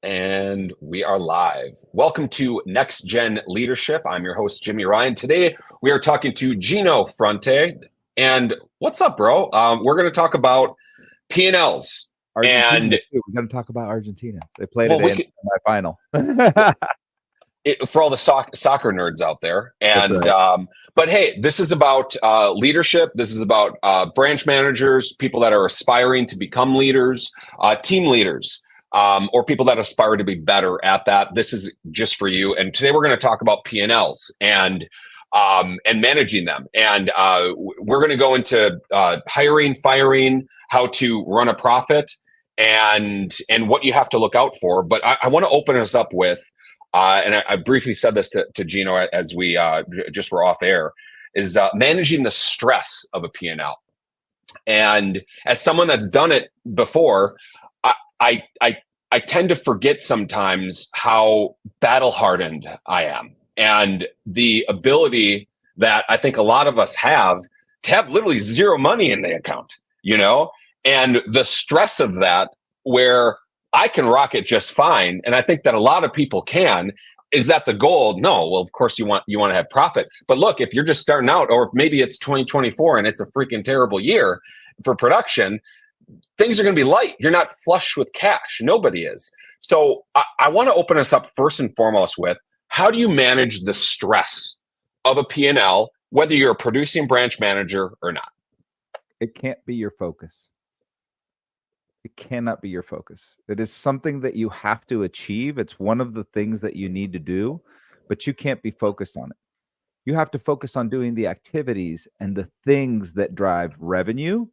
And we are live. Welcome to Next Gen Leadership. I'm your host, Jimmy Ryan. Today, we are talking to Gino Fronti. And what's up, bro? We're going to talk about P&Ls. Argentina, too. We're going to talk about Argentina. They played Well, in the semifinal. For all the soccer nerds out there. And right. But hey, this is about leadership. This is about branch managers, people that are aspiring to become leaders, team leaders. Or people that aspire to be better at that. This is just for you. And today we're going to talk about P&Ls and managing them. And we're going to go into hiring, firing, how to run a profit, and what you have to look out for. But I want to open us up with, and I briefly said this to Gino as we just were off air, is managing the stress of a P&L. And as someone that's done it before, I tend to forget sometimes how battle hardened I am and the ability that I think a lot of us have to have literally zero money in the account, and the stress of that, where I can rock it just fine. And I think that a lot of people can. Is that the goal? No. Well, of course you want to have profit, but look, if you're just starting out, or if maybe it's 2024 and it's a freaking terrible year for production, things are going to be light. You're not flush with cash. Nobody is. So I want to open us up first and foremost with, how do you manage the stress of a P&L, whether you're a producing branch manager or not? It can't be your focus. It cannot be your focus. It is something that you have to achieve. It's one of the things that you need to do, but you can't be focused on it. You have to focus on doing the activities and the things that drive revenue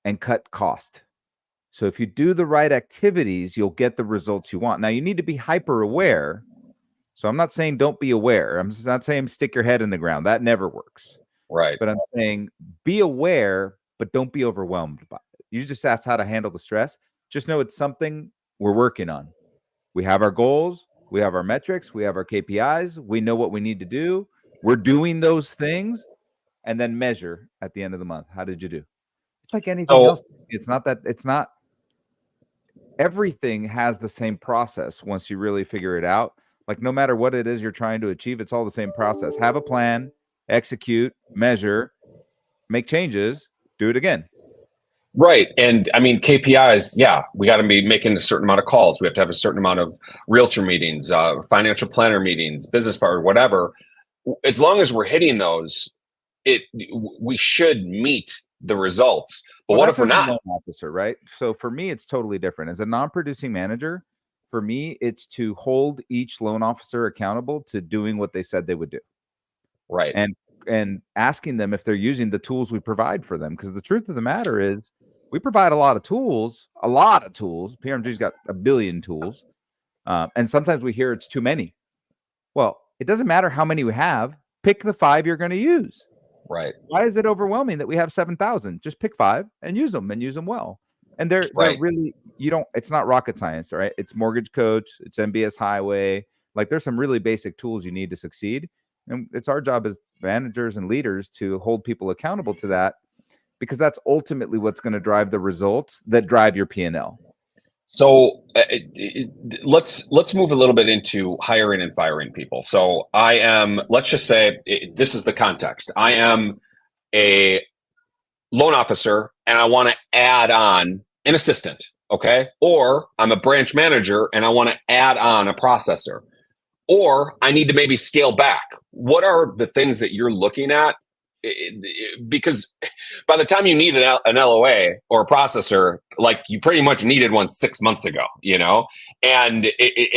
and cut cost. So if you do the right activities, you'll get the results you want. Now, you need to be hyper aware. So I'm not saying don't be aware. I'm not saying stick your head in the ground. That never works. Right. But I'm saying be aware, but don't be overwhelmed by it. You just asked how to handle the stress. Just know it's something we're working on. We have our goals. We have our metrics. We have our KPIs. We know what we need to do. We're doing those things, and then measure at the end of the month. How did you do? It's like anything else. It's not everything has the same process once you really figure it out. Like, no matter what it is you're trying to achieve, it's all the same process. Have a plan, execute, measure, make changes, do it again. Right. And I mean, KPIs, yeah, we got to be making a certain amount of calls. We have to have a certain amount of realtor meetings, financial planner meetings, business partner, whatever. As long as we're hitting those, we should meet the results. But what if we're not? Loan officer, right? So for me, it's totally different. As a non-producing manager, for me, it's to hold each loan officer accountable to doing what they said they would do. Right. And asking them if they're using the tools we provide for them. Because the truth of the matter is, we provide a lot of tools. PRMG's got a billion tools. And sometimes we hear it's too many. Well, it doesn't matter how many we have. Pick the 5 you're going to use. Right. Why is it overwhelming that we have 7,000? Just pick 5 and use them well. And they're really, it's not rocket science, right? It's Mortgage Coach, it's MBS Highway. Like, there's some really basic tools you need to succeed. And it's our job as managers and leaders to hold people accountable to that, because that's ultimately what's going to drive the results that drive your P&L. So let's move a little bit into hiring and firing people. So let's just say this is the context. I am a loan officer and I want to add on an assistant, okay? Or I'm a branch manager and I want to add on a processor. Or I need to maybe scale back. What are the things that you're looking at? Because by the time you need an LOA or a processor, like, you pretty much needed one 6 months ago, and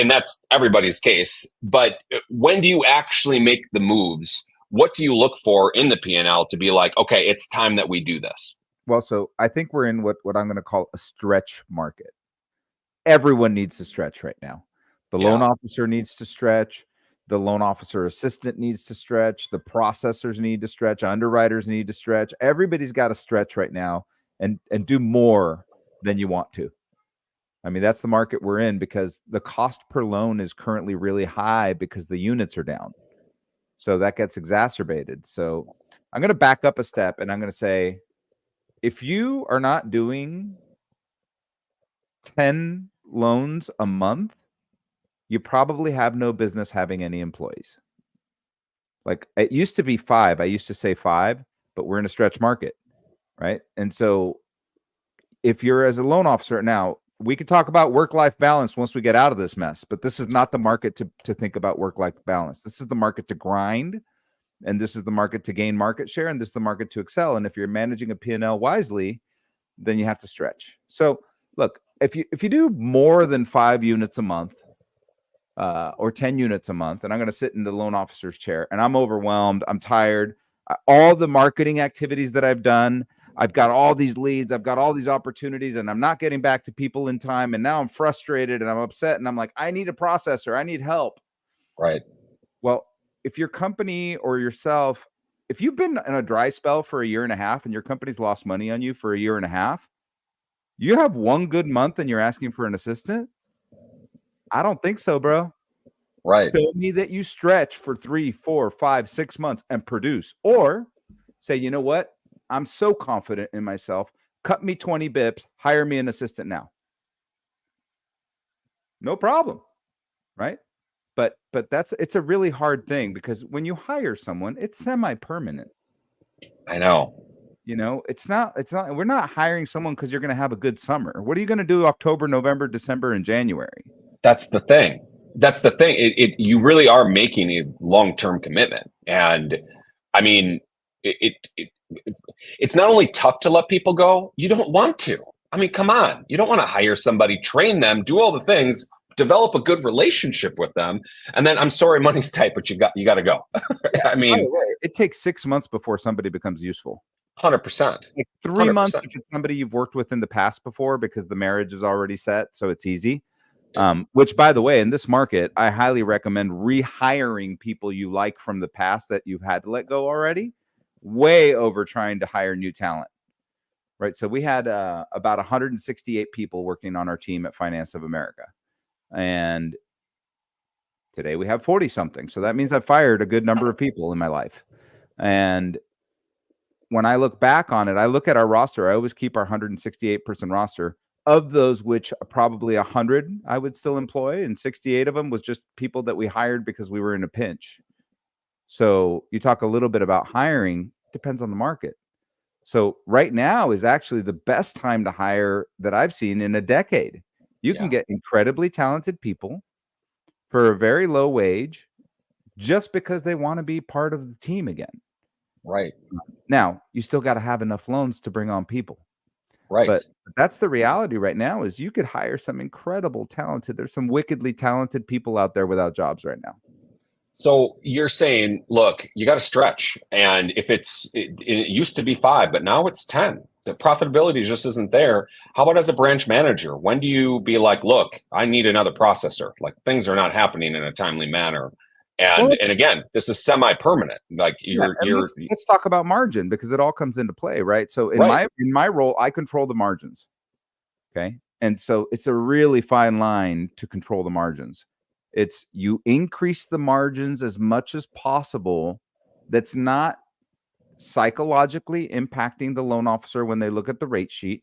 that's everybody's case. But when do you actually make the moves? What do you look for in the P&L to be like, okay, it's time that we do this? Well, so I think we're in what I'm going to call a stretch market. Everyone needs to stretch right now. The loan officer needs to stretch. The loan officer assistant needs to stretch. The processors need to stretch. Underwriters need to stretch. Everybody's got to stretch right now and do more than you want to. I mean, that's the market we're in, because the cost per loan is currently really high because the units are down. So that gets exacerbated. So I'm going to back up a step and I'm going to say, if you are not doing 10 loans a month, you probably have no business having any employees. Like it used to be 5. I used to say 5, but we're in a stretch market, right? And so if you're as a loan officer now, we could talk about work-life balance once we get out of this mess, but this is not the market to think about work-life balance. This is the market to grind, and this is the market to gain market share, and this is the market to excel. And if you're managing a P&L wisely, then you have to stretch. So look, if you do more than 5 units a month, or 10 units a month, and I'm going to sit in the loan officer's chair and I'm overwhelmed, I'm tired, all the marketing activities that I've done, I've got all these leads, I've got all these opportunities, and I'm not getting back to people in time. And now I'm frustrated and I'm upset and I'm like, I need a processor. I need help. Right. Well, if your company or yourself, if you've been in a dry spell for a year and a half and your company's lost money on you for a year and a half, you have one good month and you're asking for an assistant? I don't think so, bro. Right. Show me that you stretch for 3, 4, 5, 6 months and produce. Or say, you know what? I'm so confident in myself. Cut me 20 bips, hire me an assistant now. No problem. Right? But it's a really hard thing because when you hire someone, it's semi-permanent. I know. You know, it's not, we're not hiring someone because you're going to have a good summer. What are you going to do October, November, December, and January? That's the thing. You really are making a long-term commitment. And I mean, it's not only tough to let people go, you don't want to. I mean, come on. You don't want to hire somebody, train them, do all the things, develop a good relationship with them. And then I'm sorry, money's tight, but you got to go. I mean, it takes 6 months before somebody becomes useful. 100%. Like 3 months if it's somebody you've worked with in the past before because the marriage is already set, so it's easy. Which, by the way, in this market, I highly recommend rehiring people you like from the past that you've had to let go already, way over trying to hire new talent. Right. So we had about 168 people working on our team at Finance of America. And today we have 40 something. So that means I've fired a good number of people in my life. And when I look back on it, I look at our roster. I always keep our 168 person roster. Of those, which probably 100 I would still employ, and 68 of them was just people that we hired because we were in a pinch. So you talk a little bit about hiring, depends on the market. So right now is actually the best time to hire that I've seen in a decade. You can get incredibly talented people for a very low wage just because they want to be part of the team again. Right. Now, you still got to have enough loans to bring on people. Right. But that's the reality right now is you could hire some incredible talented. There's some wickedly talented people out there without jobs right now. So you're saying, look, you got to stretch. And if it used to be 5, but now it's 10, the profitability just isn't there. How about as a branch manager? When do you be like, look, I need another processor? Like things are not happening in a timely manner. And again, this is semi-permanent. Like let's talk about margin because it all comes into play, right? So in my role, I control the margins. Okay. And so it's a really fine line to control the margins. It's you increase the margins as much as possible. That's not psychologically impacting the loan officer when they look at the rate sheet.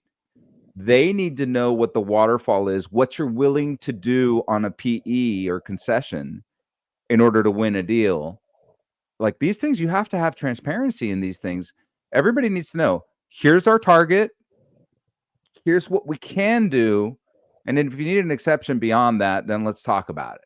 They need to know what the waterfall is, what you're willing to do on a PE or concession in order to win a deal. Like these things, you have to have transparency in these things. Everybody needs to know, here's our target. Here's what we can do. And then if you need an exception beyond that, then let's talk about it.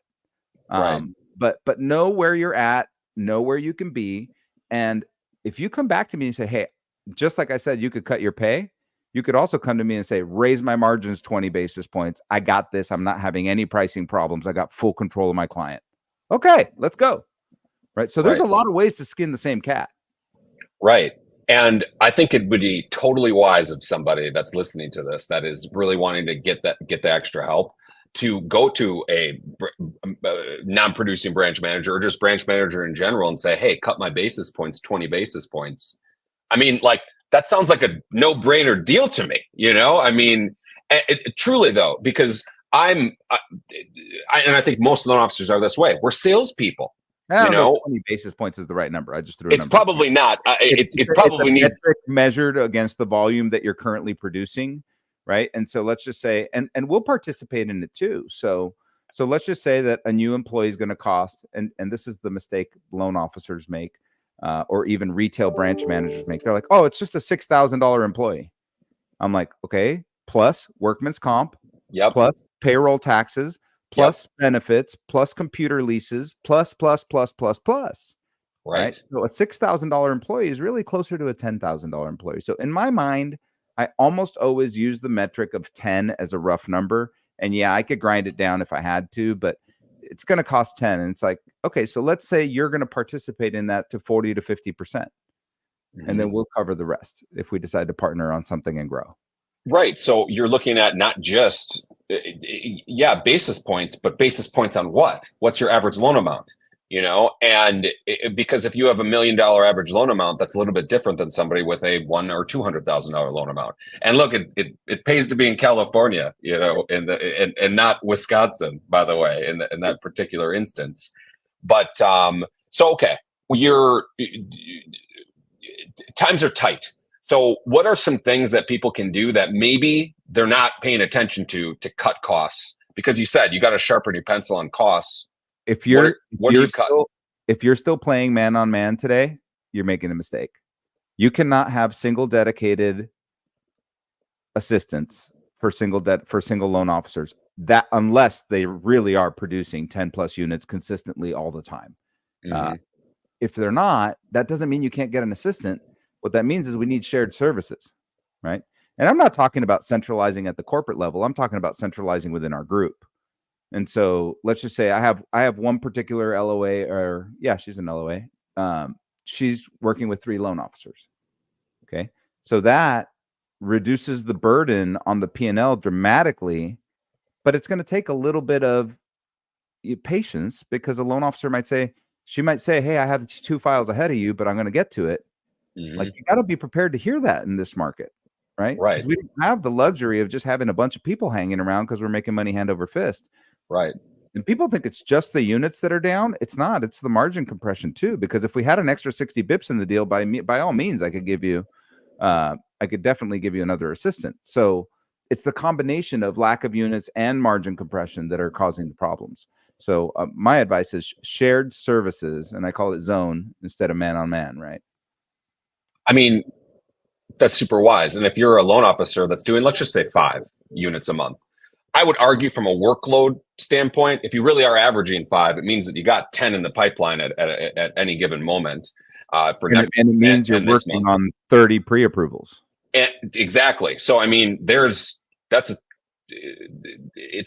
Right. But know where you're at, know where you can be. And if you come back to me and say, hey, just like I said, you could cut your pay. You could also come to me and say, raise my margins 20 basis points. I got this. I'm not having any pricing problems. I got full control of my client. Okay, let's go. Right. So there's a lot of ways to skin the same cat. Right. And I think it would be totally wise of somebody that's listening to this that is really wanting to get the extra help to go to a non-producing branch manager or just branch manager in general and say, hey, cut my basis points, 20 basis points. I mean, like that sounds like a no-brainer deal to me. You know, I mean, truly though, because and I think most loan officers are this way. We're salespeople. I don't know if 20 basis points is the right number. I just threw a number. It's probably not. It probably needs measured against the volume that you're currently producing. right? And so let's just say, and we'll participate in it too. So let's just say that a new employee is going to cost, and this is the mistake loan officers make, or even retail branch managers make. They're like, oh, it's just a $6,000 employee. I'm like, okay, plus workman's comp, plus payroll taxes, plus benefits, plus computer leases, plus. Right. So a $6,000 employee is really closer to a $10,000 employee. So in my mind, I almost always use the metric of 10 as a rough number. And yeah, I could grind it down if I had to, but it's going to cost 10. And it's like, okay, so let's say you're going to participate in that to 40 to 50%. And then we'll cover the rest if we decide to partner on something and grow. Right. So you're looking at not just, basis points, but basis points on what? What's your average loan amount? And because if you have $1 million average loan amount, that's a little bit different than somebody with a $100,000 or $200,000 loan amount. And look, it pays to be in California, and not Wisconsin, by the way, in that particular instance. But okay, times are tight. So what are some things that people can do that maybe they're not paying attention to cut costs? Because you said you got to sharpen your pencil on costs. If you're still playing man on man today, you're making a mistake. You cannot have single dedicated assistants for single loan officers, that unless they really are producing 10 plus units consistently all the time. If they're not, that doesn't mean you can't get an assistant. What that means is we need shared services, right? And I'm not talking about centralizing at the corporate level. I'm talking about centralizing within our group. And so let's just say I have one particular LOA, or she's an LOA. She's working with 3 loan officers. Okay. So that reduces the burden on the P&L dramatically, but it's going to take a little bit of patience, because a loan officer might say, hey, I have 2 files ahead of you, but I'm going to get to it. Like, you got to be prepared to hear that in this market, right? Right. Because we don't have the luxury of just having a bunch of people hanging around because we're making money hand over fist. Right. And people think it's just the units that are down. It's not. It's the margin compression too. Because if we had an extra 60 bips in the deal, by all means, I could definitely give you another assistant. So it's the combination of lack of units and margin compression that are causing the problems. So my advice is shared services, and I call it zone instead of man on man, right? I mean, that's super wise. And if you're a loan officer that's doing, let's just say 5 units a month, I would argue from a workload standpoint, if you really are averaging 5, it means that you got 10 in the pipeline at any given moment. And it means you're working on 30 pre-approvals. Exactly. So, I mean, it's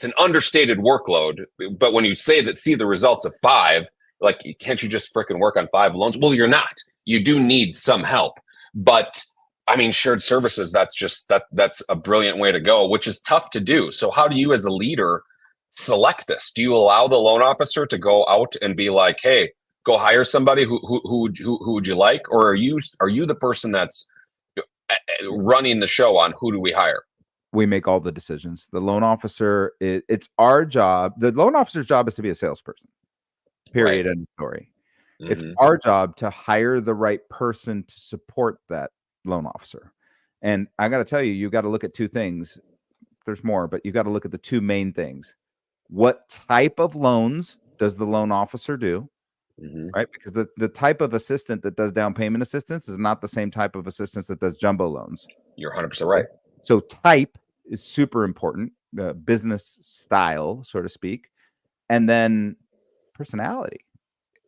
an understated workload. But when you see the results of 5, like, can't you just freaking work on 5 loans? Well, you're not. You do need some help. But I mean, shared services, that's a brilliant way to go, which is tough to do. So how do you as a leader select this? Do you allow the loan officer to go out and be like, hey, go hire somebody who would you like? Or are you the person that's running the show on who do we hire? We make all the decisions. The loan officer, it's our job. The loan officer's job is to be a salesperson, period, end of story. It's our job to hire the right person to support that loan officer. And I got to tell you, you got to look at 2 things. There's more, but you got to look at the 2 main things. What type of loans does the loan officer do? Right? Because the type of assistant that does down payment assistance is not the same type of assistance that does jumbo loans. You're 100% right. So type is super important, business style, so to speak. And then personality.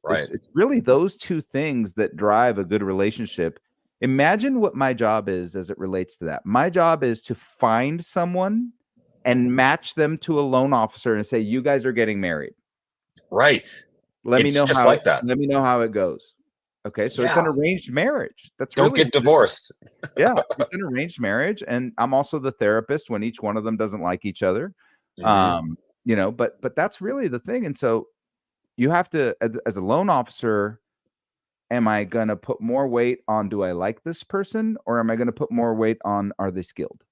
Right. It's really those 2 things that drive a good relationship. Imagine what my job is as it relates to that. My job is to find someone and match them to a loan officer and say, you guys are getting married. Right. Let me know how it goes. Okay. So it's an arranged marriage. Don't get divorced. Yeah. It's an arranged marriage. And I'm also the therapist when each one of them doesn't like each other. But that's really the thing. And so you have to, as a loan officer, am I going to put more weight on, do I like this person? Or am I going to put more weight on, are they skilled?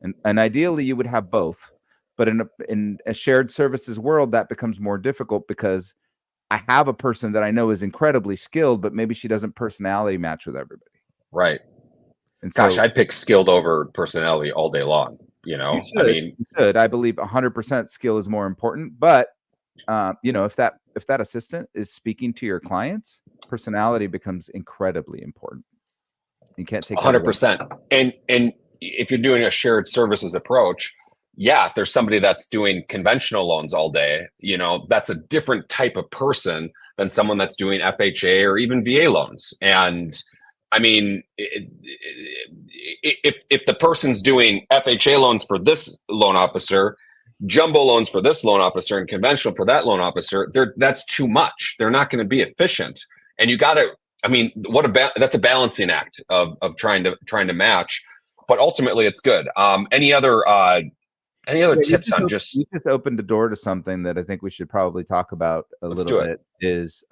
And ideally you would have both, but in a shared services world, that becomes more difficult because I have a person that I know is incredibly skilled, but maybe she doesn't personality match with everybody. Right. And gosh, I'd pick skilled over personality all day long. You know, you should. I believe 100% skill is more important, but if that assistant is speaking to your clients, personality becomes incredibly important. You can't take 100%. And if you're doing a shared services approach, if there's somebody that's doing conventional loans all day, that's a different type of person than someone that's doing FHA or even VA loans. And I mean, if the person's doing FHA loans for this loan officer, jumbo loans for this loan officer, and conventional for that loan officer, that's too much. They're not going to be efficient. And you got to, I mean, that's a balancing act of trying to match, but ultimately it's good. Any other tips on just? You just opened the door to something that I think we should probably talk about a little bit. Is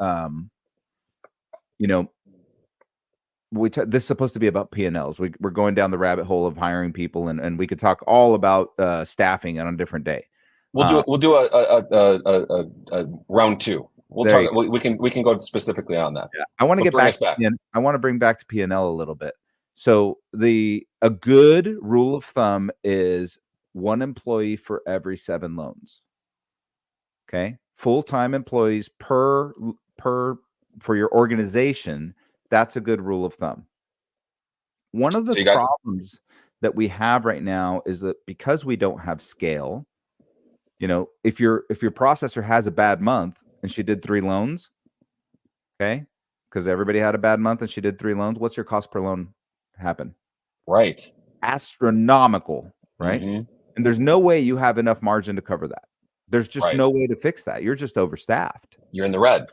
this is supposed to be about P&Ls. We're going down the rabbit hole of hiring people, and we could talk all about staffing on a different day. We'll do a round two. We'll talk. We can go specifically on that. Yeah. I want to get back. I want to bring back to P&L a little bit. So a good rule of thumb is 1 employee for every 7 loans. Okay, full-time employees per for your organization. That's a good rule of thumb. One of the problems that we have right now is that because we don't have scale, if your processor has a bad month and she did 3 loans, okay, because everybody had a bad month and she did 3 loans, what's your cost per loan happen? Right. Astronomical, right? Mm-hmm. And there's no way you have enough margin to cover that. There's just no way to fix that. You're just overstaffed. You're in the red.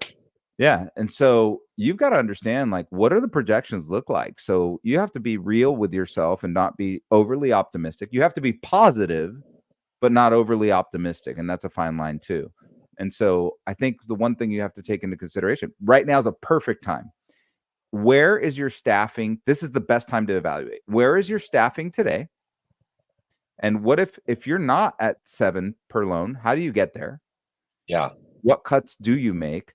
Yeah. And so you've got to understand, like, what are the projections look like? So you have to be real with yourself and not be overly optimistic. You have to be positive, but not overly optimistic. And that's a fine line too. And so I think the one thing you have to take into consideration right now is a perfect time. Where is your staffing? This is the best time to evaluate. Where is your staffing today? And what if you're not at 7 per loan? How do you get there? Yeah. What cuts do you make?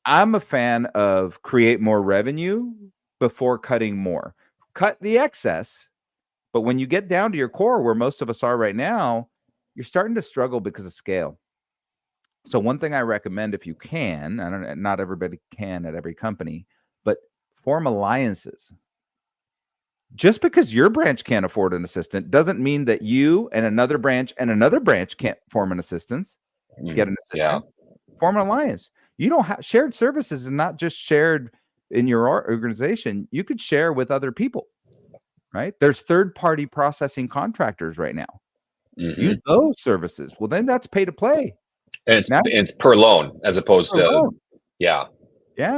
I'm a fan of create more revenue before cutting more. Cut the excess. But when you get down to your core, where most of us are right now, you're starting to struggle because of scale. So one thing I recommend, if you can, not everybody can at every company, but form alliances. Just because your branch can't afford an assistant doesn't mean that you and another branch can't form an assistance, get an assistant. Yeah. Form an alliance. You don't have shared services is not just shared in your organization. You could share with other people, right? There's third-party processing contractors right now. Mm-hmm. Use those services. Well, then that's pay to play. And it's per loan as opposed to loan. Yeah.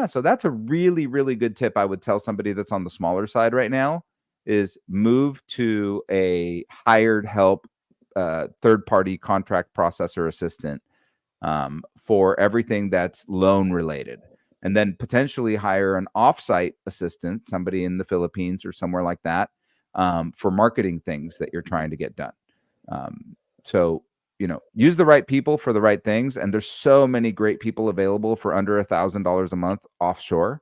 So that's a really, really good tip I would tell somebody that's on the smaller side right now is move to a hired help third-party contract processor assistant for everything that's loan related, and then potentially hire an offsite assistant, somebody in the Philippines or somewhere like that, for marketing things that you're trying to get done. So use the right people for the right things, and there's so many great people available for under $1,000 a month offshore.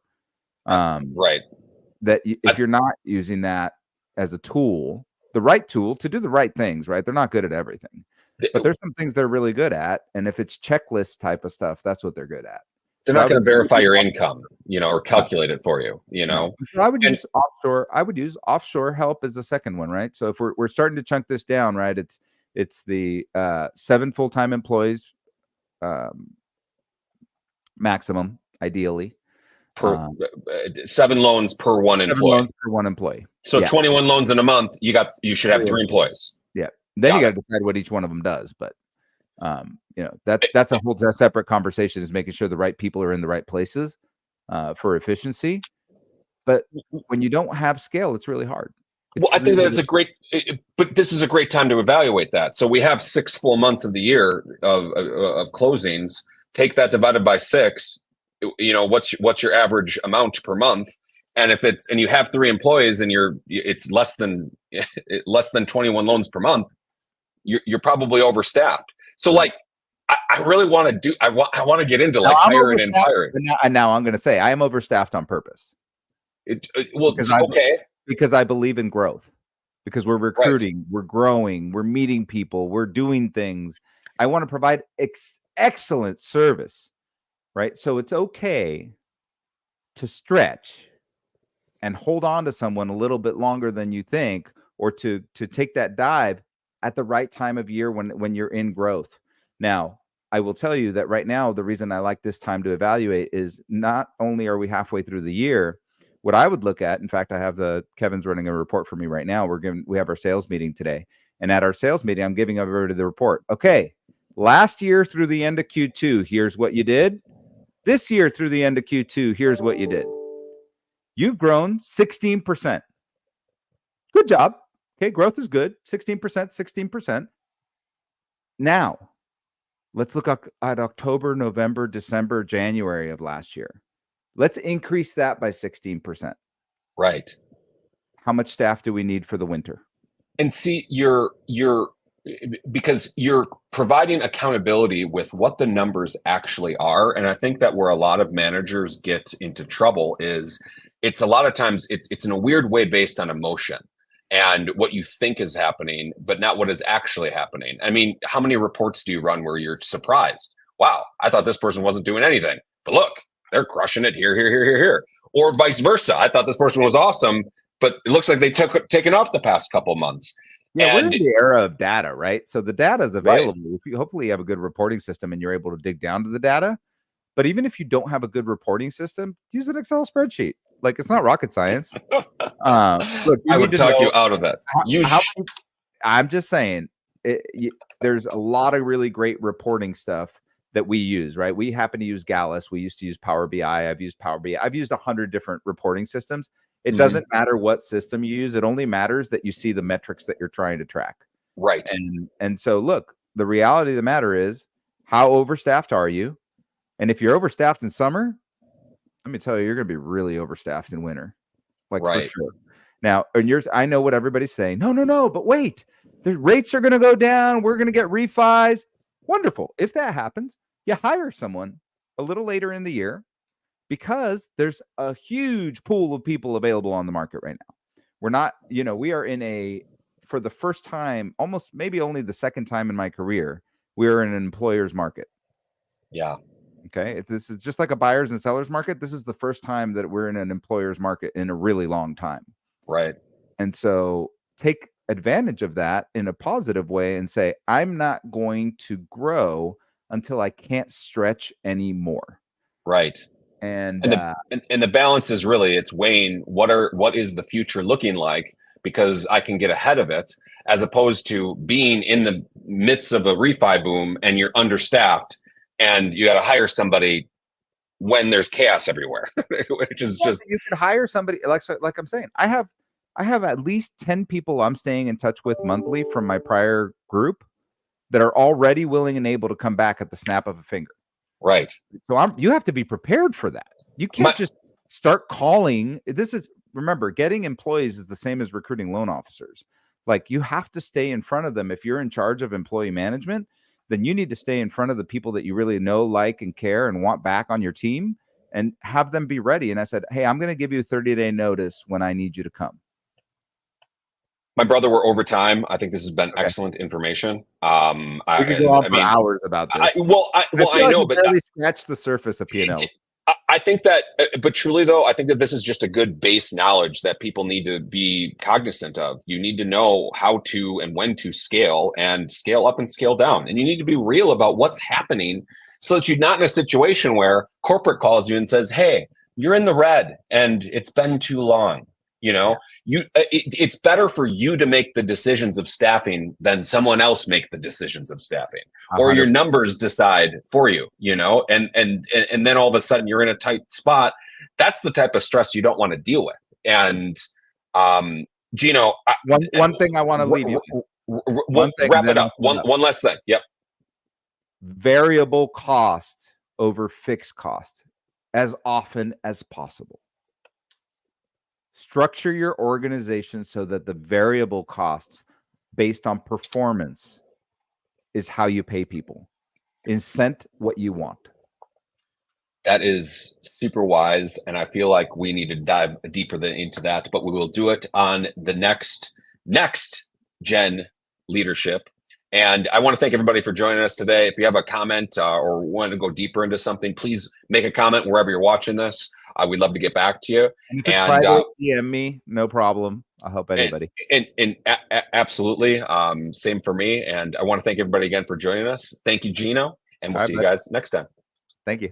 Right. That if you're not using that as a tool, the right tool to do the right things, right? They're not good at everything. But there's some things they're really good at. And if it's checklist type of stuff, that's what they're good at. They're not going to verify your income, or calculate it for you, So I would use offshore. I would use offshore help as the second one, right? So if we're starting to chunk this down, right? It's the 7 full-time employees maximum, ideally. Per 7 loans per 1 employee. 7 loans per 1 employee. So 21 loans in a month, you should have 3 employees. Yeah. Then you got to decide what each one of them does. But that's a whole separate conversation, is making sure the right people are in the right places for efficiency. But when you don't have scale, it's really hard. I think that's but this is a great time to evaluate that. So we have 6 full months of the year of closings. Take that divided by 6. What's your average amount per month? And if you have 3 employees and it's less than 21 loans per month, you're probably overstaffed. So like, I really want to I want to get into like hiring and firing. Now I'm going to say I am overstaffed on purpose. Because I believe in growth. because we're recruiting, we're growing, we're meeting people, we're doing things. I want to provide excellent service, right? So it's okay to stretch and hold on to someone a little bit longer than you think, or to take that dive at the right time of year when you're in growth. Now, I will tell you that right now, the reason I like this time to evaluate is not only are we halfway through the year, what I would look at, in fact, Kevin's running a report for me right now. We have our sales meeting today. And at our sales meeting, I'm giving everybody the report. Okay, last year through the end of Q2, here's what you did. This year through the end of Q2, here's what you did. You've grown 16%. Good job. Okay, growth is good. 16%, 16%. Now, let's look at October, November, December, January of last year. Let's increase that by 16%. Right. How much staff do we need for the winter? And see, because you're providing accountability with what the numbers actually are. And I think that where a lot of managers get into trouble is it's a lot of times it's in a weird way based on emotion and what you think is happening, but not what is actually happening. I mean, how many reports do you run where you're surprised? Wow, I thought this person wasn't doing anything, but look, they're crushing it here. Or vice versa. I thought this person was awesome, but it looks like they taken off the past couple months. Yeah, we're in the era of data, right? So the data is available. Right. If you hopefully have a good reporting system and you're able to dig down to the data. But even if you don't have a good reporting system, use an Excel spreadsheet. Like, it's not rocket science. Look, I would talk you out of that. I'm just saying, there's a lot of really great reporting stuff that we use, right? We happen to use Gallus. We used to use Power BI. I've used Power BI. I've used 100 different reporting systems. It doesn't matter what system you use. It only matters that you see the metrics that you're trying to track. Right. And so, look, the reality of the matter is, how overstaffed are you? And if you're overstaffed in summer, let me tell you, you're going to be really overstaffed in winter. Like, for sure. Now, I know what everybody's saying. No, but wait, the rates are going to go down. We're going to get refis. Wonderful. If that happens, you hire someone a little later in the year, because there's a huge pool of people available on the market right now. We're not, we are for the first time, almost maybe only the second time in my career, we're in an employer's market. Yeah. Okay. This is just like a buyer's and seller's market. This is the first time that we're in an employer's market in a really long time. Right. And so take advantage of that in a positive way and say, I'm not going to grow until I can't stretch anymore. Right. And the balance is really, it's weighing what is the future looking like, because I can get ahead of it, as opposed to being in the midst of a refi boom and you're understaffed and you got to hire somebody when there's chaos everywhere, which is just, you could hire somebody like I'm saying, I have at least 10 people I'm staying in touch with monthly from my prior group that are already willing and able to come back at the snap of a finger. Right. So you have to be prepared for that. You can't just start calling. Remember, getting employees is the same as recruiting loan officers. Like, you have to stay in front of them. If you're in charge of employee management, then you need to stay in front of the people that you really know, like, and care and want back on your team, and have them be ready. And I said, hey, I'm going to give you a 30-day notice when I need you to come. My brother, we're over time. I think this has been excellent information. We could go on for hours about this. I know, but barely scratch the surface of P&L. I think that, but truly though, I think that this is just a good base knowledge that people need to be cognizant of. You need to know how to and when to scale, and scale up and scale down. And you need to be real about what's happening, so that you're not in a situation where corporate calls you and says, hey, you're in the red and it's been too long. It's better for you to make the decisions of staffing than someone else make the decisions of staffing, 100%. Or your numbers decide for you, and then all of a sudden you're in a tight spot. That's the type of stress you don't want to deal with. And Gino, one thing I want to leave you with. Wrap it up. One last thing. Yep. Variable cost over fixed cost as often as possible. Structure your organization so that the variable costs based on performance is how you pay people. Incent what you want. That is super wise. And I feel like we need to dive deeper into that, but we will do it on the next next gen leadership. And I want to thank everybody for joining us today. If you have a comment or want to go deeper into something, please make a comment wherever you're watching this. We'd love to get back to you. And if it's private, DM me, no problem. I'll help anybody. Absolutely. Same for me. And I want to thank everybody again for joining us. Thank you, Gino. And we'll see you guys next time. Thank you.